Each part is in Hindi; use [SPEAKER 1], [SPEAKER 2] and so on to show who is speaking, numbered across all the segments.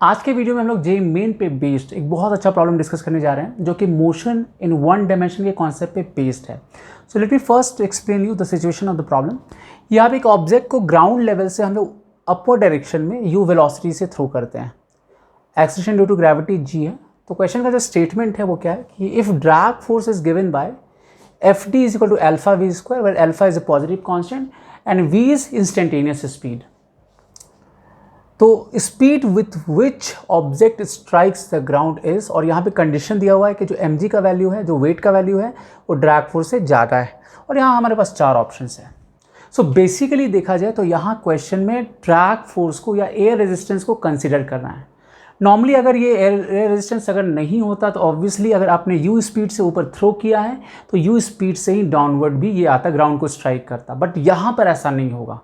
[SPEAKER 1] आज के वीडियो में हम लोग जेईई मेन पे बेस्ड एक बहुत अच्छा प्रॉब्लम डिस्कस करने जा रहे हैं जो कि मोशन इन वन डायमेंशन के कॉन्सेप्ट पे बेस्ड है। So let me first explain you the situation of the problem. यहाँ पे एक ऑब्जेक्ट को ग्राउंड लेवल से हम लोग अपवर्ड डायरेक्शन में यू वेलोसिटी से थ्रो करते हैं। Acceleration due to gravity G है। तो क्वेश्चन का जो स्टेटमेंट है वो क्या है कि if drag force is given by f d is equal to alpha v square where alpha is a positive constant and v is instantaneous speed. तो speed with which object strikes the ground is, और यहाँ पे कंडीशन दिया हुआ है कि जो mg का वैल्यू है, जो वेट का वैल्यू है, वो ड्रैग फोर्स से ज़्यादा है। और यहाँ हमारे पास चार ऑप्शंस हैं। सो बेसिकली देखा जाए तो यहाँ क्वेश्चन में ड्रैग फोर्स को या एयर रेजिस्टेंस को कंसिडर करना है। नॉर्मली अगर ये एयर रेजिस्टेंस अगर नहीं होता तो ऑब्वियसली अगर आपने यू स्पीड से ऊपर थ्रो किया है तो यू स्पीड से ही डाउनवर्ड भी ये आता, ग्राउंड को स्ट्राइक करता, बट यहाँ पर ऐसा नहीं होगा।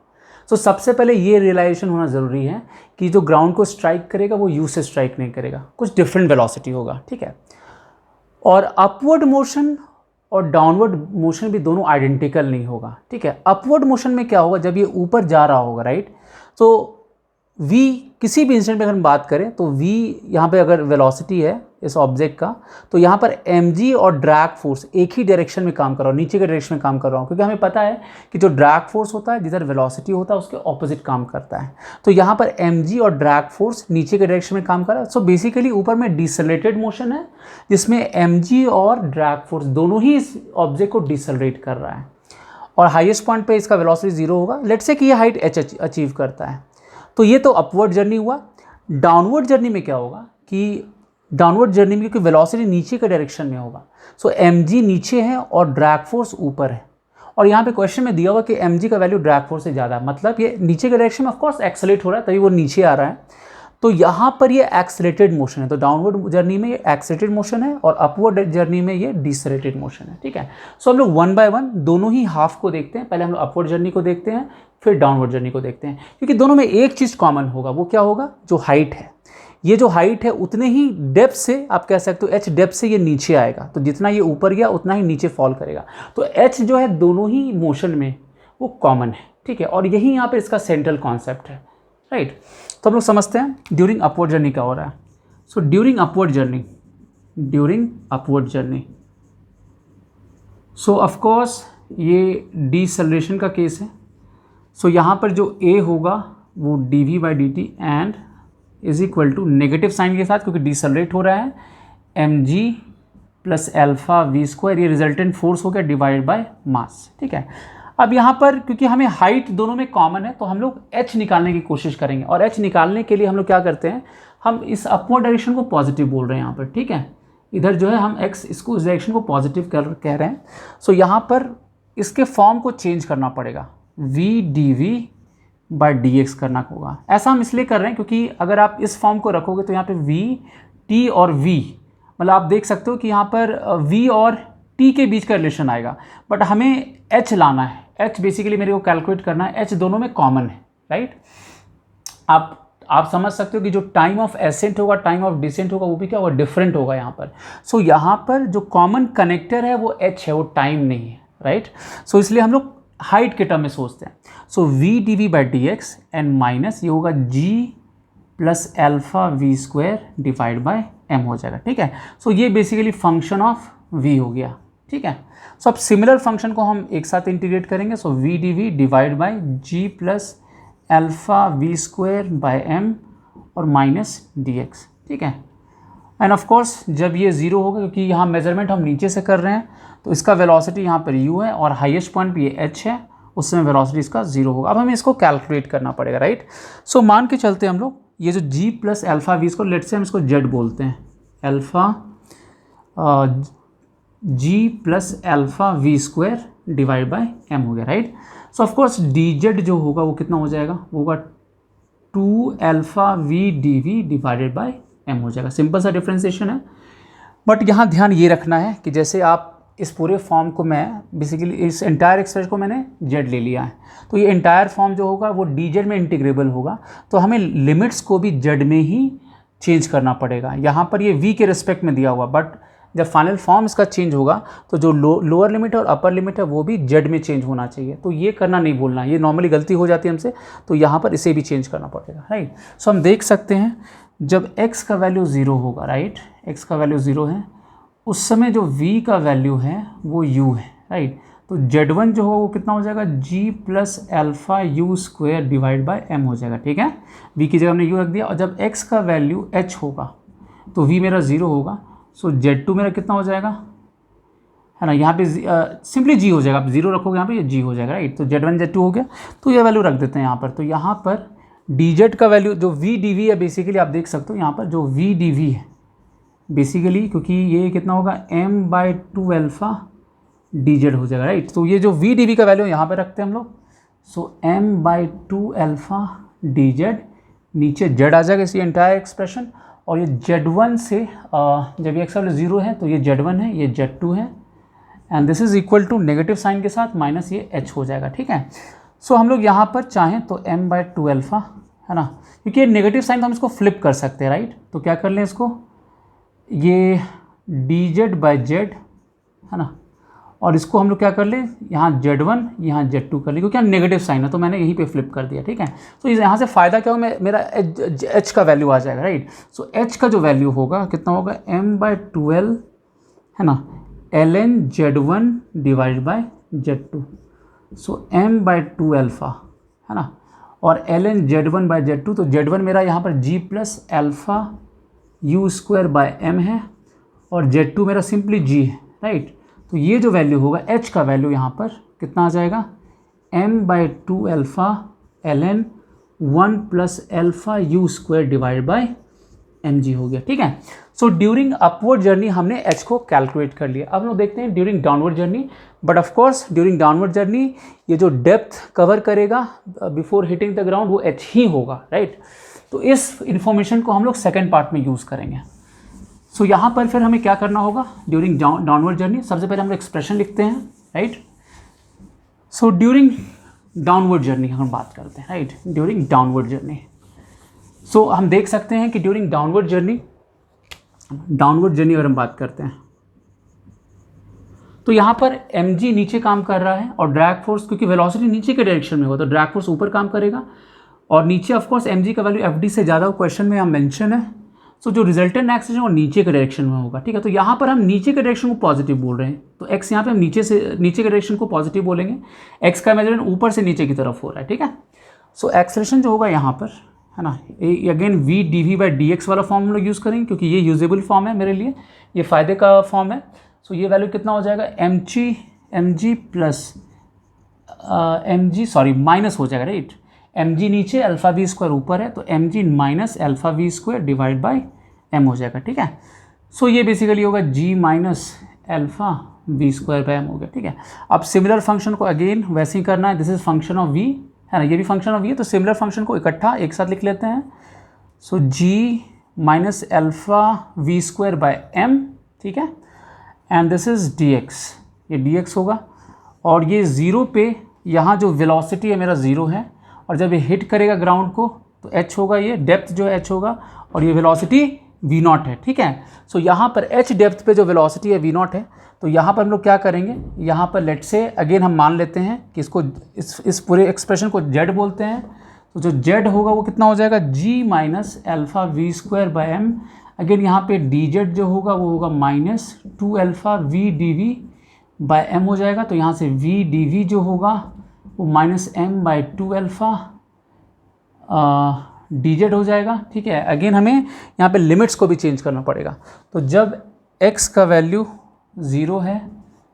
[SPEAKER 1] तो सबसे पहले ये रियलाइजेशन होना ज़रूरी है कि जो ग्राउंड को स्ट्राइक करेगा वो यू से स्ट्राइक नहीं करेगा, कुछ डिफरेंट वेलोसिटी होगा, ठीक है। और अपवर्ड मोशन और डाउनवर्ड मोशन भी दोनों आइडेंटिकल नहीं होगा, ठीक है। अपवर्ड मोशन में क्या होगा, जब ये ऊपर जा रहा होगा, राइट, तो v किसी भी इंस्टेंट में अगर हम बात करें तो v यहाँ पे अगर वेलोसिटी है इस ऑब्जेक्ट का, तो यहाँ पर mg और ड्रैग फोर्स एक ही डायरेक्शन में काम कर रहा हूँ, नीचे के डायरेक्शन में काम कर रहा हूँ, क्योंकि हमें पता है कि जो ड्रैग फोर्स होता है जिधर वेलोसिटी होता है उसके ऑपोजिट काम करता है। तो यहाँ पर mg और ड्रैग फोर्स नीचे के डायरेक्शन में काम कर रहा है। सो बेसिकली ऊपर में डिसलेटेड मोशन है जिसमें mg और ड्रैग फोर्स दोनों ही इस ऑब्जेक्ट को डिसलरेट कर रहा है, और हाइएस्ट पॉइंट पर इसका वेलोसिटी 0 होगा। लेट्स से कि ये हाइट h अचीव करता है। तो ये तो अपवर्ड जर्नी हुआ। डाउनवर्ड जर्नी में क्या होगा कि डाउनवर्ड जर्नी में क्योंकि वेलोसिटी नीचे के डायरेक्शन में होगा, सो mg नीचे है और ड्रैग फोर्स ऊपर है, और यहाँ पे क्वेश्चन में दिया हुआ कि mg का वैल्यू ड्रैग फोर्स से ज़्यादा है, मतलब ये नीचे के डायरेक्शन में ऑफकोर्स एक्सेलरेट हो रहा है तभी वो नीचे आ रहा है। तो यहाँ पर ये एक्सेलरेटेड मोशन है, तो डाउनवर्ड जर्नी में ये एक्सेलरेटेड मोशन है और अपवर्ड जर्नी में ये डिसलेटेड मोशन है, ठीक है। सो हम लोग वन बाय वन दोनों ही हाफ को देखते हैं। पहले हम लोग अपवर्ड जर्नी को देखते हैं, फिर डाउनवर्ड जर्नी को देखते हैं, क्योंकि दोनों में एक चीज़ कॉमन होगा। वो क्या होगा, जो हाइट है, ये जो हाइट है उतने ही डेप्थ से आप कह सकते हो h डेप्थ से ये नीचे आएगा, तो जितना ये ऊपर गया उतना ही नीचे फॉल करेगा। तो h जो है दोनों ही मोशन में वो कॉमन है, ठीक है, और यही यहाँ पर इसका सेंट्रल कॉन्सेप्ट है, राइट। तो हम लोग समझते हैं ड्यूरिंग अपवर्ड जर्नी क्या हो रहा है। So during upward journey so of course ये डिसलेरेशन का केस है। सो यहाँ पर जो a होगा वो dv/dt and is equal to negative sign के साथ, क्योंकि डिसलरेट हो रहा है, mg plus alpha v square, ये रिजल्टेंट फोर्स हो गया डिवाइड बाय मास, ठीक है। अब यहाँ पर क्योंकि हमें हाइट दोनों में कॉमन है तो हम लोग h निकालने की कोशिश करेंगे, और h निकालने के लिए हम लोग क्या करते हैं, हम इस अपवर्ड डायरेक्शन को पॉजिटिव बोल रहे हैं यहाँ पर, ठीक है। इधर जो है हम x इसको इस डायरेक्शन को पॉजिटिव कह रहे हैं। सो यहाँ पर इसके फॉर्म को चेंज करना पड़ेगा, v dv/dx करना होगा। ऐसा हम इसलिए कर रहे हैं क्योंकि अगर आप इस फॉर्म को रखोगे तो यहाँ पे v t और v, मतलब आप देख सकते हो कि यहाँ पर v और t के बीच का रिलेशन आएगा, बट हमें h लाना है। h बेसिकली मेरे को कैलकुलेट करना है, h दोनों में कॉमन है, राइट। आप समझ सकते हो कि जो टाइम ऑफ एसेंट होगा, टाइम ऑफ डिसेंट होगा, वो भी क्या होगा, डिफरेंट होगा यहाँ पर। सो यहाँ पर जो कॉमन कनेक्टर है वो h है, वो टाइम नहीं है, राइट। सो इसलिए हम लोग हाइट के टर्म में सोचते हैं। सो v dv/dx एंड माइनस ये होगा g plus alpha v square divide by m हो जाएगा, ठीक है। सो ये बेसिकली फंक्शन ऑफ v हो गया, ठीक है। सो अब सिमिलर फंक्शन को हम एक साथ इंटीग्रेट करेंगे। So v dv divide by g plus alpha v square by m और माइनस dx, ठीक है। एंड ऑफ कोर्स जब ये 0 होगा, क्योंकि यहाँ मेजरमेंट हम नीचे से कर रहे हैं, तो इसका वेलोसिटी यहाँ पर u है और हाईएस्ट पॉइंट भी ये h है, उस समय वेलोसिटी इसका 0 होगा। अब हमें इसको कैलकुलेट करना पड़ेगा, राइट। सो मान के चलते हैं हम लोग ये जो g plus alpha v square, let say हम इसको z बोलते हैं, alpha g plus alpha v square divide by m हो गया, राइट। सो ऑफकोर्स dz जो होगा वो कितना हो जाएगा, वो होगा 2 alpha v dv divided by m हो जाएगा। सिंपल सा डिफ्रेंसिएशन है, बट यहाँ ध्यान ये रखना है कि जैसे आप इस पूरे फॉर्म को, मैं बेसिकली इस एंटायर एक्सप्रेशन को मैंने z ले लिया है, तो ये एंटायर फॉर्म जो होगा वो dz में इंटीग्रेबल होगा, तो हमें लिमिट्स को भी z में ही चेंज करना पड़ेगा। यहाँ पर ये v के रिस्पेक्ट में दिया हुआ, बट जब फाइनल फॉर्म इसका चेंज होगा तो जो लोअर लिमिट है और अपर लिमिट है वो भी z में चेंज होना चाहिए। तो ये करना नहीं भूलना, ये नॉर्मली गलती हो जाती है हमसे, तो यहाँ पर इसे भी चेंज करना पड़ेगा, राइट। सो हम देख सकते हैं जब x का वैल्यू 0 होगा, राइट, x का वैल्यू 0 है, उस समय जो v का वैल्यू है वो u है, राइट। तो Z1 जो हो वो कितना हो जाएगा, g plus alpha you square divide by m हो जाएगा, ठीक है। v की जगह हमने u रख दिया, और जब x का वैल्यू h होगा तो v मेरा 0 होगा, सो Z2 मेरा कितना हो जाएगा, है ना, यहाँ पे सिंपली g हो जाएगा, आप 0 रखोगे यहाँ पे, ये g हो जाएगा, राइट। तो Z1 Z2 हो गया, तो ये वैल्यू रख देते हैं यहाँ पर। तो यहाँ पर dz का वैल्यू जो v dv है, बेसिकली आप देख सकते हो यहाँ पर जो v dv है बेसिकली, क्योंकि ये कितना होगा m/2 अल्फ़ा dz हो जाएगा, राइट। तो ये जो v dv का वैल्यू यहाँ पे रखते हैं हम लोग, सो m/2 अल्फ़ा dz, नीचे z आ जाएगा इसी एंटायर एक्सप्रेशन, और ये Z1 से जब ये x वैल्यू 0 है तो ये Z1 है, ये Z2 है, and this is equal to negative sign के साथ माइनस ये h हो जाएगा, ठीक है। सो हम लोग यहाँ पर चाहें तो m/2 अल्फ़ा, है ना, क्योंकि ये नेगेटिव साइन तो हम इसको फ्लिप कर सकते हैं, राइट। तो क्या कर लें इसको, ये dz/z, है ना, और इसको हम लोग क्या कर लें, यहाँ Z1 यहाँ Z2 कर लें, क्योंकि यहाँ नेगेटिव साइन है तो मैंने यहीं पे फ्लिप कर दिया, ठीक है। तो यहाँ से फ़ायदा क्या हो, मेरा h का वैल्यू आ जाएगा, राइट। सो h का जो वैल्यू होगा कितना होगा, m/12, है ना, ln Z1 divide by Z2, so m/2 alpha, है ना, और ln Z1 बाय Z2, तो Z1 मेरा यहाँ पर g plus alpha you square by m है, और Z2 मेरा सिंपली g है, राइट। तो ये जो वैल्यू होगा h का वैल्यू यहाँ पर कितना आ जाएगा, m/2 alpha ln 1 plus alpha you square divide bye mg हो गया, ठीक है। सो ड्यूरिंग अपवर्ड जर्नी हमने h को कैलकुलेट कर लिया। अब हम लोग देखते हैं during downward journey, but of course during downward journey ये जो डेप्थ कवर करेगा बिफोर हिटिंग द ग्राउंड वो h ही होगा, राइट। तो इस इंफॉर्मेशन को हम लोग सेकेंड पार्ट में यूज़ करेंगे। सो यहाँ पर फिर हमें क्या करना होगा ड्यूरिंग डाउनवर्ड जर्नी, सबसे पहले हम लोग एक्सप्रेशन लिखते हैं, right. So during downward journey हम बात करते हैं, राइट, ड्यूरिंग डाउनवर्ड जर्नी। सो हम देख सकते हैं कि ड्यूरिंग डाउनवर्ड जर्नी अगर हम बात करते हैं तो यहाँ पर mg नीचे काम कर रहा है, और ड्रैग फोर्स, क्योंकि वेलोसिटी नीचे के डायरेक्शन में होगा तो ड्रैग फोर्स ऊपर काम करेगा, और नीचे ऑफ कोर्स mg का वैल्यू fd से ज़्यादा क्वेश्चन में यहाँ मेंशन है। सो जो रिजल्टेंट एक्सेलरेशन वो नीचे के डायरेक्शन में होगा, ठीक है। तो यहाँ पर हम नीचे के डायरेक्शन को पॉजिटिव बोल रहे हैं, तो x यहाँ पे हम नीचे के डायरेक्शन को पॉजिटिव बोलेंगे, x का मेजरमेंट ऊपर से नीचे की तरफ हो रहा है, ठीक है। सो एक्सेलरेशन जो होगा यहाँ पर, है ना, अगेन v dv/dx वाला फॉर्म हम लोग यूज़ करेंगे, क्योंकि ये यूजेबल फॉर्म है मेरे लिए, ये फ़ायदे का फॉर्म है। सो ये वैल्यू कितना हो जाएगा, mg प्लस माइनस हो जाएगा, राइट। mg नीचे अल्फ़ा वी स्क्वायर ऊपर है, तो mg minus alpha v square divide by m हो जाएगा, ठीक है। सो ये बेसिकली होगा g minus alpha v square by m हो गया, ठीक है। अब सिमिलर फंक्शन को अगेन वैसे ही करना है, this is function of v, है ना, ये भी फंक्शन ऑफ v है, तो सिमिलर फंक्शन को इकट्ठा एक साथ लिख लेते हैं। So g minus alpha v square by m, ठीक है, एंड दिस इज dx, ये dx होगा, और ये 0 पे यहाँ जो वेलोसिटी है मेरा 0 है, और जब ये हिट करेगा ग्राउंड को तो h होगा, ये डेप्थ जो है h होगा, और ये वेलोसिटी v0 है, ठीक है। सो यहाँ पर h डेप्थ पे जो वेलोसिटी है v0 है, तो यहाँ पर हम लोग क्या करेंगे, यहाँ पर लेट से अगेन हम मान लेते हैं कि इसको इस पूरे एक्सप्रेशन को z बोलते हैं, तो जो z होगा वो कितना हो जाएगा, g minus alpha v square by m, again यहाँ पे dz जो होगा वो होगा minus 2 alpha v dv by m हो जाएगा, तो यहाँ से v dv जो होगा वो माइनस m/2 अल्फ़ा dz हो जाएगा, ठीक है। अगेन हमें यहाँ पे लिमिट्स को भी चेंज करना पड़ेगा, तो जब x का वैल्यू 0 है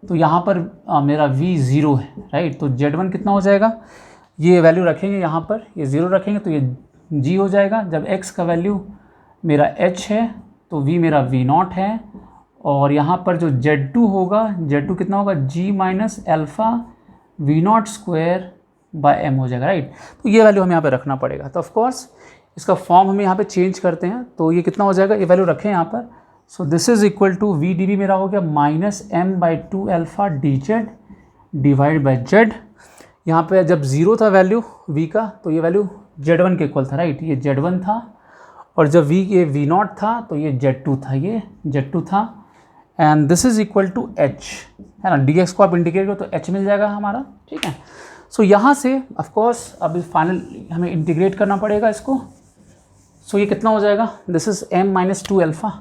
[SPEAKER 1] तो यहाँ पर मेरा v 0 है, राइट। तो Z1 कितना हो जाएगा, ये वैल्यू रखेंगे यहाँ पर, ये 0 रखेंगे तो ये g हो जाएगा। जब x का वैल्यू मेरा h है तो v मेरा v0 है, और यहाँ पर जो Z2 होगा, Z2 कितना होगा, g minus alpha v0 square by m हो जाएगा, राइट। तो ये वैल्यू हमें यहाँ पे रखना पड़ेगा। तो ऑफ कोर्स इसका फॉर्म हमें यहाँ पे चेंज करते हैं, तो ये कितना हो जाएगा, ये वैल्यू रखें यहाँ पर। So this is equal to v dv मेरा हो गया minus m/2 alpha dz divide by z। यहाँ पे जब 0 था वैल्यू v का तो ये वैल्यू Z1 के इक्वल था, राइट, ये Z1 था, और जब v ये v0 था तो ये Z2 था, ये Z2 था, and this is equal to h, है ना, dx को आप इंटीग्रेट करो तो h मिल जाएगा हमारा, ठीक है। सो यहाँ से ऑफ कोर्स अब फाइनल हमें इंटीग्रेट करना पड़ेगा इसको। सो ये कितना हो जाएगा, this is m minus 2 alpha.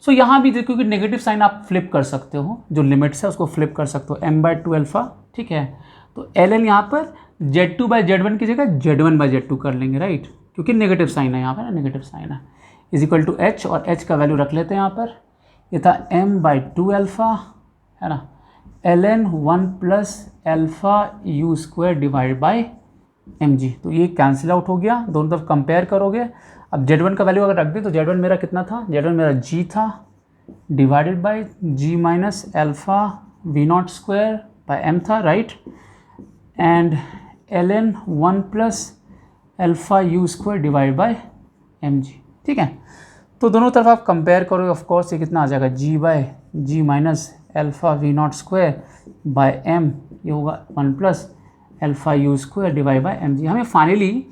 [SPEAKER 1] So यहाँ भी देखो कि नेगेटिव साइन आप फ्लिप कर सकते हो, जो लिमिट्स है उसको फ्लिप कर सकते हो, m/2 अल्फ़ा, ठीक है। तो ln यहाँ पर Z2/Z1 की जगह Z1/Z2 कर लेंगे, राइट, क्योंकि नेगेटिव साइन है यहाँ पर, नेगेटिव साइन है, इज इक्वल टू h, और h का वैल्यू रख लेते हैं यहाँ पर, ये था m/2 अल्फ़ा, है ना, ln 1 plus alpha u square divide by mg। तो ये कैंसिल आउट हो गया, दोनों तरफ कंपेयर करोगे। अब Z1 का वैल्यू अगर रख दें तो Z1 मेरा कितना था, Z1 मेरा g था divided by g minus alpha v0 square by m था, right, and ln 1 plus alpha u square divide by mg, ठीक है। तो दोनों तरफ आप कंपेयर करोगे, ऑफ कोर्स ये कितना आ जाएगा, g minus alpha v0 square by m, ये होगा 1 plus alpha u square divide by mg। हमें फाइनली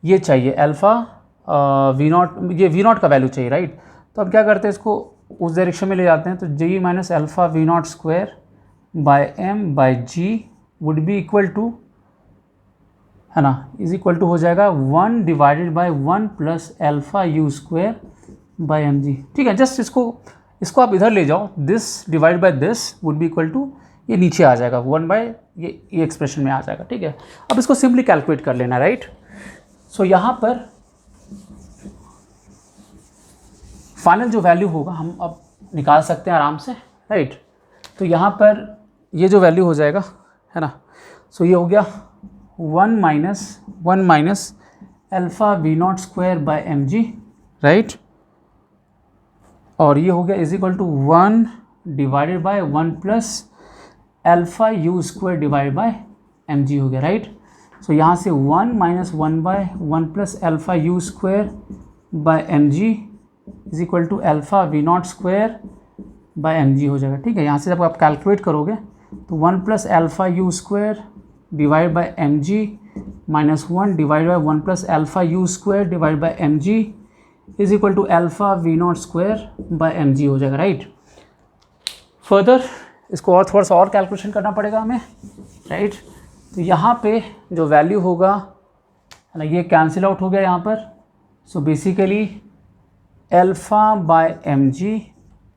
[SPEAKER 1] ये चाहिए अल्फ़ा v0, ये v0 का वैल्यू चाहिए, राइट। तो अब क्या करते हैं, इसको उस डायरेक्शन में ले जाते हैं, तो g minus alpha v0 square by m by g would be equal to, है ना, इज इक्वल टू हो जाएगा 1 divided by 1 plus alpha u square by mg, ठीक है। जस्ट इसको आप इधर ले जाओ, this divide by this would be equal to, ये नीचे आ जाएगा 1 बाय ये एक्सप्रेशन में आ जाएगा, ठीक है। अब इसको सिंपली कैलकुलेट कर लेना, राइट। सो यहाँ पर फाइनल जो वैल्यू होगा हम अब निकाल सकते हैं आराम से, राइट। तो यहाँ पर ये जो वैल्यू हो जाएगा, है ना, सो ये हो गया 1 minus alpha v0 square by mg, right, और ये हो गया is equal to 1 divided by 1 plus alpha u square divide by mg हो गया, राइट। सो यहाँ से 1 minus 1 by 1 plus alpha u square by mg is equal to alpha v0 square by mg हो जाएगा, ठीक है। यहाँ से जब आप कैलकुलेट करोगे तो 1 plus alpha u square divide by mg minus 1 divide by 1 plus alpha u square divide by mg is equal to alpha v0 square by mg हो जाएगा, राइट। फर्दर इसको और थोड़ा सा और कैलकुलेशन करना पड़ेगा हमें, राइट। तो यहाँ पे जो वैल्यू होगा, है ना, ये कैंसिल आउट हो गया यहाँ पर। So basically alpha bye mg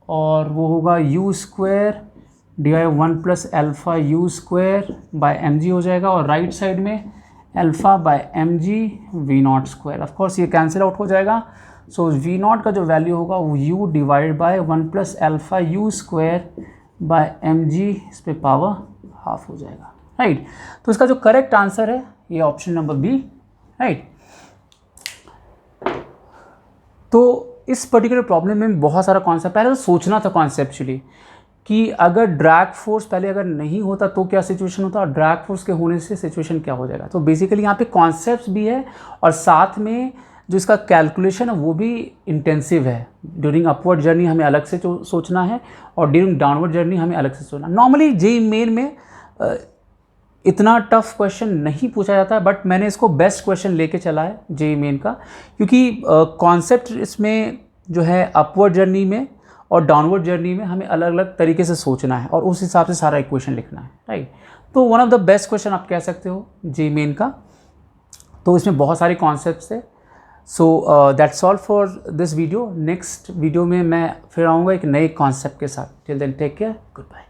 [SPEAKER 1] और वो होगा u square divide 1 plus alpha u square by mg हो जाएगा, और राइट साइड में alpha bye mg v0 square. Of course ये कैंसिल आउट हो जाएगा। सो v0 का जो वैल्यू होगा वो u divide by 1 plus alpha u square by mg, इस पे पावर हाफ हो जाएगा, राइट। तो इसका जो करेक्ट आंसर है ये ऑप्शन नंबर बी, राइट। तो इस पर्टिकुलर प्रॉब्लम में बहुत सारा कॉन्सेप्ट, पहले तो सोचना था कॉन्सेप्चुअली कि अगर ड्रैग फोर्स पहले अगर नहीं होता तो क्या सिचुएशन होता, और ड्रैग फोर्स के होने से सिचुएशन क्या हो जाएगा। तो बेसिकली यहाँ पे कॉन्सेप्ट भी है और साथ में जो इसका कैलकुलेशन है वो भी इंटेंसिव है। ड्यूरिंग अपवर्ड जर्नी हमें अलग से सोचना है और ड्यूरिंग डाउनवर्ड जर्नी हमें अलग से सोचना। नॉर्मली जेईई मेन में इतना टफ क्वेश्चन नहीं पूछा जाता है, बट मैंने इसको बेस्ट क्वेश्चन लेके चला है जेईई मेन का, क्योंकि कॉन्सेप्ट इसमें जो है अपवर्ड जर्नी में और डाउनवर्ड जर्नी में हमें अलग अलग तरीके से सोचना है और उस हिसाब से सारा इक्वेशन लिखना है, राइट। तो one of the best question आप कह सकते हो जेईई मेन का। तो इसमें बहुत सारे कॉन्सेप्ट्स है। So that's all for this video. Next video में मैं फिर आऊँगा एक नए कॉन्सेप्ट के साथ। Till then take care, good bye.